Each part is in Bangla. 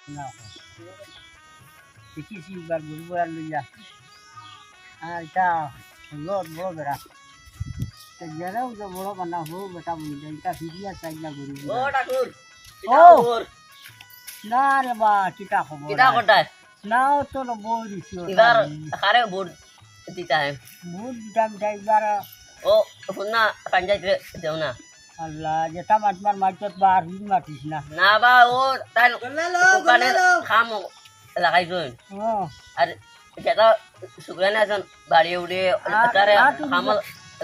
না দেখিছি এবার গরু আর লইয়া আর এটা লোক বড় বেড়া যারাও যে বড় বানা হোক বেটা বলি এটা ফিরিয়া চাই না গরু ও ঠাকুর ও না রে বা কিটা খবর কিটা কোটায় নাও তো বই দিছো এবার কারে ভোট দিতে হয় বহুত দাম এবার ও শুননা পঞ্চায়েত দেও না আল্লাহ যেটা মাতমার মাইছত বার হুই মাতিস না না বা ও তাই ওখানে খাম লাগাইছো ও আর যেটা শুক্রানে আছেন বাড়ি উড়ে তারে খাম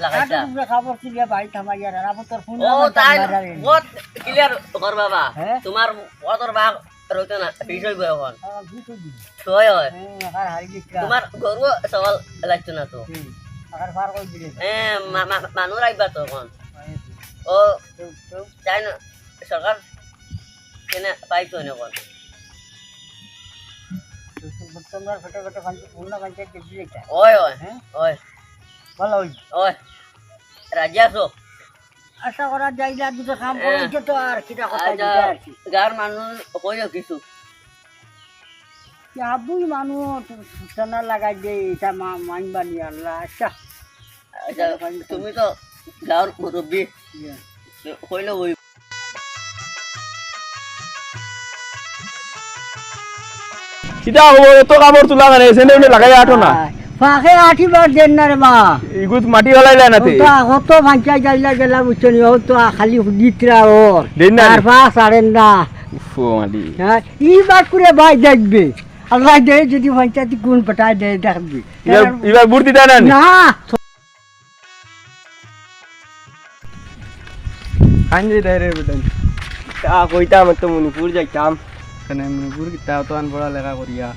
লাগাইছা তুমি খবর কি ভাই থামাইয়া রাবো তোর ফোন ও তাই বহুত ক্লিয়ার কর বাবা হ্যাঁ? তোমার কতর ভাগ রইতো না বিষয় বই এখন ভিতর দিবি ছয় হয় আর হারি দিকরা তোমার গরু সওয়াল লাগতো না তো আর ফার কই দিলে হ্যাঁ মানুষ আইবা তো এখন ও তাই না সরকার কেনে পাইতো না এখন তোমরা ছোট ছোট খান্তি পূর্ণ খান্তি দেখি এটা ওই ওই হ্যাঁ ওই ভালো হই ওই রাজি আছো আশা করা যায় না দুটো কাম করেছে তো আর কিটা কথা আচ্ছা দিতে আর কি গার মানুষ কইও কিছু আবুই মানুষ সূচনা লাগাই দে এটা মানবানি আল্লাহ আচ্ছা আচ্ছা তুমি তো গাঁর মুরব্বী কইলে ওই কিটা খবর এত কাপড় তুলা মানে এসে লাগাই আঠো না ফাঁকে আঠিবার দেন না রে মা ইগুত মাটি হলাইলা নাতে ওটা কত ভাঞ্চা যাইলা গেলা বুঝছনি ও তো খালি দিতরা ও দেন না আর পাঁচ আরেন না ফো মাটি হ্যাঁ ই বাদ করে ভাই দেখবে আল্লাহ দে যদি ভাঞ্চাতি কোন পটায় দে দেখবি এবার বুড়তি দেয় না না আনজি দেয় রে বেটান তা কইতাম তো মণিপুর যাইতাম কেন মণিপুর কিতা তো আন পড়া লেখা করিয়া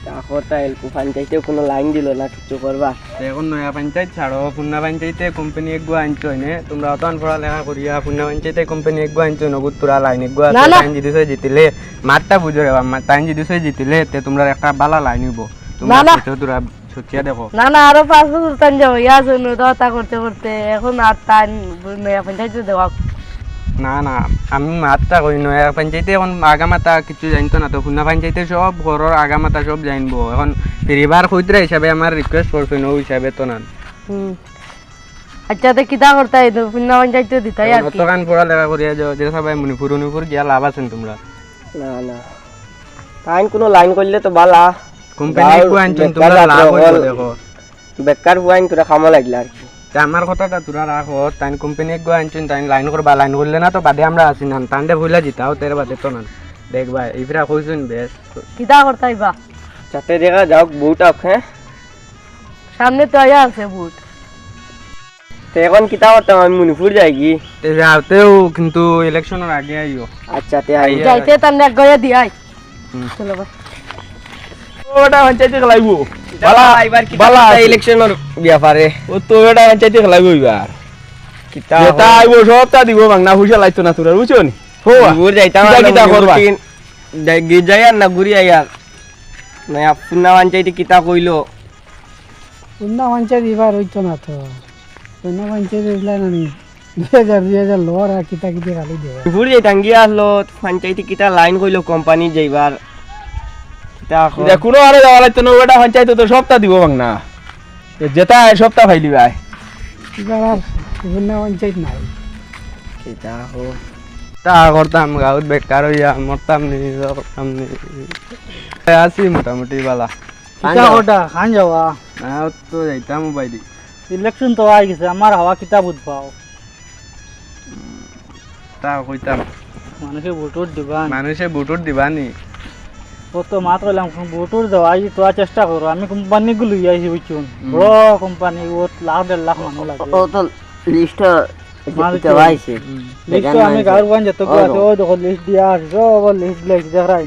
তা কথা এলকু পঞ্চায়েতে কোনো লাইন দিল না কিছু করবা এখন নয়া পঞ্চায়েত ছাড়ো পুন্না পঞ্চায়েতে কোম্পানি এক গুয়া আনছো নে তোমরা অত আন পড়া লেখা করিয়া পুন্না পঞ্চায়েতে কোম্পানি এক গুয়া আনছো নগুত তোরা লাইন এক গুয়া টাইম যদি সই জিতিলে মাঠটা বুঝো রে টাইম যদি সই জিতিলে তে তোমরা একটা বালা লাইন হইব তোমরা তোরা সচিয়া দেখো না না আরো 5 বছর টাইম যাবো ইয়া জন্য দতা করতে করতে এখন আর টাইম নয়া পঞ্চায়েতে দেওয়া না না আমি মাতটা কই নয়া পঞ্চায়েতে এখন আগামাতা কিছু জানতো না তো পুন্না পঞ্চায়েতে সব ঘরের আগামাতা সব জানবো এখন পরিবার কইতরা হিসাবে আমার রিকোয়েস্ট করছে নো হিসাবে তো না আচ্ছা তো কিতা করতে এই পুণ্য পঞ্চায়েতে দিতাই আর কি অতখান পড়া লেখা করিয়া যাও যে সবাই মণিপুর গিয়া লাভ আছেন তোমরা না না তাই কোনো লাইন করলে তো বালা কোম্পানি কো আনছেন তোমরা লাভ হইব দেখো বেকার বুয়াইন করে খামা লাগলা আর কি তা আমার কথাটা তোরা রাখো তাই কোম্পানি গো আনছেন তাই লাইন করবা লাইন করলে না তো বাদে আমরা আছি না তান্ডে ভুলা জিতাও তের বাদে তো না দেখবা ইফরা কইছেন বেশ কিতা করতে আইবা যাতে দেখা যাও বুট আপ হ্যাঁ সামনে তো আয়া আছে বুট তো এখন কিতা করতাম আমি মণিপুর যাই কি তে যাওতেও কিন্তু ইলেকশনের আগে আইও আচ্ছা তে আই যাইতে তান্ডে গয়া দিয়াই চলো ভাই ওটা পঞ্চায়েতে খেলাইবো বালা এবার কিতা ইলেকশনের ব্যাপারে ও তো ওটা পঞ্চায়েতে খেলাইবো এবার কিতা যেটা আইব সবটা দিব বাংলা পয়সা লাগতো না তোরা বুঝছো নি মণিপুর যাইতাম কিতা করবা যাই আর না ঘুরি আই আর না পুনা পঞ্চায়েতে কিতা কইলো পূর্ণ পঞ্চায়েত এবার হইতো না তো পূর্ণ পঞ্চায়েত হইলে না 2000 লোর আর কিতা কিতা খালি দেবে মণিপুর যাইতাম গিয়া আসলো পঞ্চায়েতে কিতা লাইন কইলো কোম্পানি যাইবার কিতা কোনো আরে যাওয়া লাগতো না ওটা পঞ্চায়েতে তো সবটা দিব বাংলা যেটা সবটা ফাইলি ভাই এবার আর পূর্ণ পঞ্চায়েত নাই কিতা হো তা করতাম গাঁত বেকার হইয়া মরতাম নি করতাম নি আছি মোটামুটি বালা কিতা ওটা খান যাওয়া না তো যাইতাম বাইদি ইলেকশন তো আই গেছে আমার হাওয়া কিতা বুঝবাও তা কইতাম মানুষে ভোটর দিবা মানুষে বুটুর দিবা নি ও তো মাত্র এলাম ভোটর দেওয়া এই তো চেষ্টা করো আমি কোম্পানি গুলো আইছি বুঝছুন বড় কোম্পানি ও লাখ 1.5 লাখ মানুষ লাগে ও তো লিস্ট লিস্ট আমি গাঁওগঞ্জ যত আছে ও দেখো লিস্ট দিয়া আছে সব লিস্ট লেখি দেখাই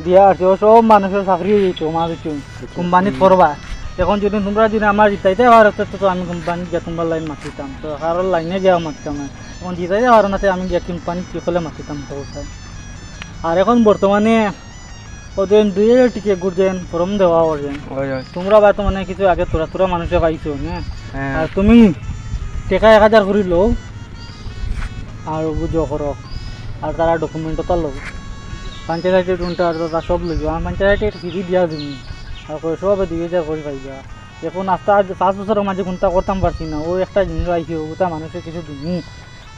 দিয়া আছে ও সব মানুষের চাকরি হইতো বুঝছুন কোম্পানিত করবা এখন যদি তোমরা যদি আমার জিতাইতে পারো তো আমি কোম্পানি গিয়ে তোমার লাইন মাতিতাম তো কারোর লাইনে গিয়ে মাতিতাম না এখন জিতাইতে পারো না আমি গিয়ে কোম্পানি কি হলে মাতিতাম তো আর এখন বর্তমানে ওদের 2000 টিকে গুড়ছেন ফর্ম দেওয়া করছেন তোমরা বা তো মানে কিছু আগে তোরা মানুষে পাইছো হ্যাঁ আর তুমি টেকা 1000 করে লো আর বুঝো করো আর তারা ডকুমেন্ট তো লো পঞ্চায়েতের টুনটা তার সব লইব আমার পঞ্চায়েতে ফিরি দিয়া দিবি আর করে সব 2000 করে পাইবা এখন আস্তে আস্তে 5 বছরের মাঝে কোনটা করতাম পারছি না ওই একটা জিনিস আইছে ওটা মানুষের কিছু দিনই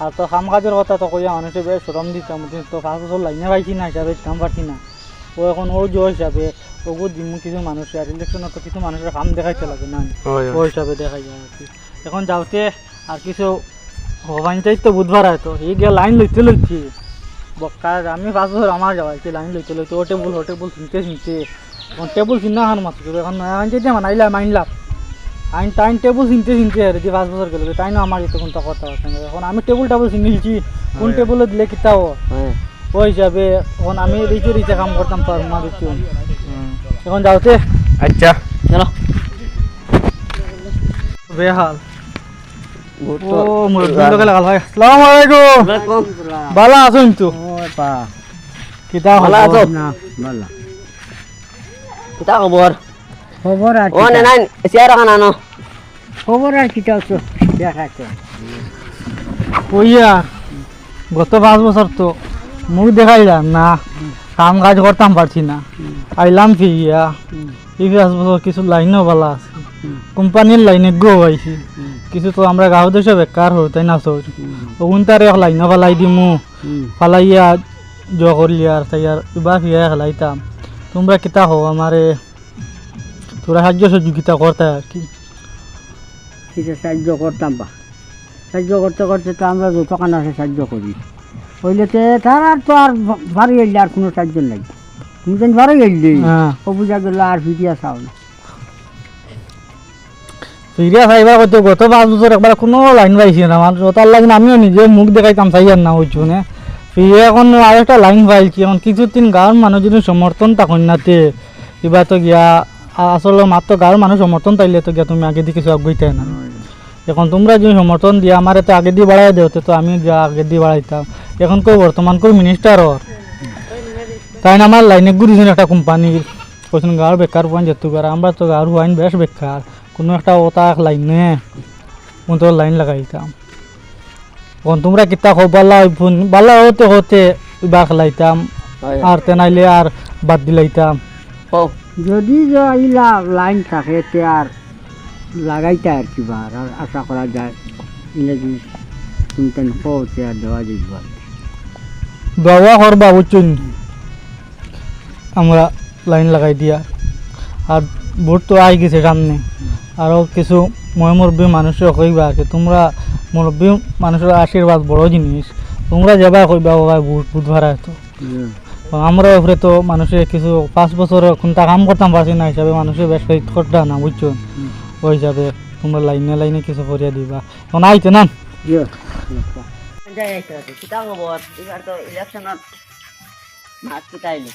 আর তো কাম কাজের কথা তো কইয়া মানুষের বেশ শ্রম দিতাম তো 5 বছর লাইনে পাইছি না হিসাবে দিতাম পারছি না ও এখন ও জয় হিসাবে ওগু দিম কিছু মানুষের আর ইলেকশনে তো কিছু মানুষের কাম দেখাইতে লাগে না ওই হিসাবে দেখাই যায় আর কি এখন যাওতে আর কিছু পঞ্চায়েত তো বুধবার হয় তো এই গিয়ে লাইন লইতে বক্কার আমি 5 বছর আমার যাওয়াইছি লাইন লইতে ও টেবুল চিনতে এখন টেবুল চিন্না খান মাত্র এখন পঞ্চায়েতে মাইনলাম টাইম টেবুল চিনতে আর যে 5 বছর গেল তাই না আমার যেতে কোনটা কথা পারতাম এখন আমি টেবুল চিনিলছি কোন টেবুলে দিলে কিতাও ওই হিসাবে এখন আমি রিচে কাম করতাম পারবো না দেখছি এখন যাওতে আচ্ছা চলো বেহাল ও মুরব্বি লোকে লাগাল ভাই আসসালামু আলাইকুম ভালো আছেন তো কিতা ভালো আছো না ভালো কিতা খবর খবর আর ও না নাই চেয়ার খান আনো খবর আর কিটা আছে দেখাচ্ছে ওইয়া গত 5 বছর তো মুখ দেখাইলাম না কাম কাজ করতাম পারছি না আইলাম ফিরিয়া এই 5 বছর কিছু লাইনও ভালো আছে কোম্পানির লাইনে গো পাইছি কিছু তো আমরা গাঁও দেশে বেকার হই তাই না সর ওগুন তার এক লাইনও ফালাই দিমু ফালাইয়া জ করলি আর তাই আর এবার ফিরিয়া খেলাইতাম তোমরা কিতা হো আমারে তোরা সাহায্য সহযোগিতা করতে আর কি সেটা সাহায্য করতাম বা সাহায্য করতে করতে তো আমরা যতক্ষণ আছে সাহায্য করি হইলেতে তার আর তো আর বাড়ি এলে আর কোনো সাহায্য নাই তুমি যেন বাড়ি এলি হ্যাঁ ও বুঝা গেল আর ফিরিয়া চাও না ফিরিয়া চাইবা কইতে গত 5 বছর একবার কোনো লাইন পাইছি না আমার তার লাগে আমিও নিজে মুখ দেখাইতাম চাই আর না হইছু না ফিরিয়া এখন আরেকটা লাইন পাইছি এখন কিছুদিন গাঁৱৰ মানুহ যদি সমর্থন তখন নাতে কিবা তো গিয়া আসলে মাত্র গাঁৱৰ মানুষ সমর্থন তাইলে তো গিয়া তুমি আগে দিয়ে কিছু আগুইতে না এখন তোমরা যদি সমর্থন দিয়া আমার তো আগে দিয়ে বাড়াই দেওতে তো আমি যা আগে দিয়ে বাড়াইতাম এখন কই বর্তমান কই মিনিস্টার তাই না আমার লাইনে ঘুরিয়েছেন একটা কোম্পানির কইছেন গাঁৱৰ বেকার পয়েন্ট যেতে পারে আমরা তো গাঁৱৰ হইন বেশ বেকার কোনো একটা ওটা লাইনে কোন তো লাইন লাগাইতাম এখন তোমরা কিতা খো বালা হতে হতে বা খেলাইতাম আর তেনাইলে আর বাদ দিলাইতাম ও যদি যে ইলা লাইন থাকে তে আর লাগাইতে আর কিবা আর আশা করা যায় ইলে যদি তুমি তেন পৌঁছে আর দেওয়া যাইব বাবা করবা বুঝছুন আমরা লাইন লাগাই দিয়া আর ভোট তো আই গেছে সামনে আরও কিছু মুরব্বী মানুষের কইবা আছে তোমরা মুরব্বী মানুষের আশীর্বাদ বড় জিনিস তোমরা যাবা কইবা বাবা বুধবার তো আমরা উপরে তো মানুষের কিছু 5 বছর কোনটা কাম করতাম পারছি না হিসাবে মানুষের বেশ করতে না বুঝছো ওই হিসাবে তোমরা লাইনে কিছু করিয়া দিবা এখন আইতে না কিতা খবর এবার তো ইলেকশনত মাত কিতাইলো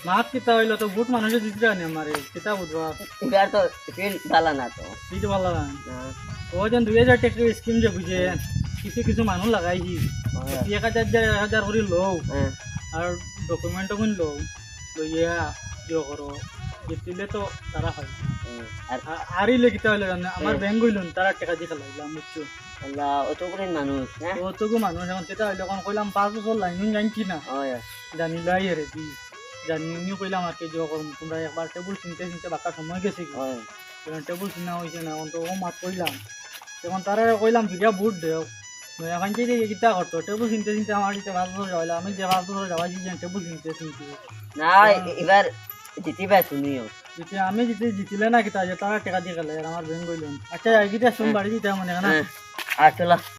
মাত কিতা হইলো তো ভোট মানুষের দিতে না আমারে কিতা বুঝবা এবার তো ফিল ভালো না তো দিতে ভালো না ও যেন 2000 টাকা স্কিম যে বুঝে কিছু মানুষ লাগাইছি 1000 করে লো আর ডকুমেন্ট লো লইয়া জিও করো জিতলে তো তারা হয় আর হারিলে কিতা হইলো জানে আমার ব্যাংক হইল তারা টাকা দিয়ে খেলাইলাম বুঝছো আল্লাহ অত করে মানুষ হ্যাঁ অতগু মানুষ এখন সেটা হইলো এখন কইলাম 5 বছর লাইন জানছি না জানি লাই রে দি জানি নিউ কইলাম আর কি জিও করুন তোমরা একবার টেবিল চিনতে বাকা সময় গেছে কি টেবিল চিনা হইছে না এখন তো ও মাত কইলাম এখন তারা কইলাম ভিডিও বুট দেও এখন যে কিতা করতো টেবিল চিনতে আমার দিতে 5 বছর যাইলাম আমি যে 5 বছর যাওয়া যে টেবিল চিনতে না এবার জিতিবা তুমিও জিতে আমি জিতিলে না কিতা যে তারা টাকা দিয়ে গেলে আমার ব্যাংক গইলাম আচ্ছা এইটা শুন বাড়ি দিতে মানে না আর চলো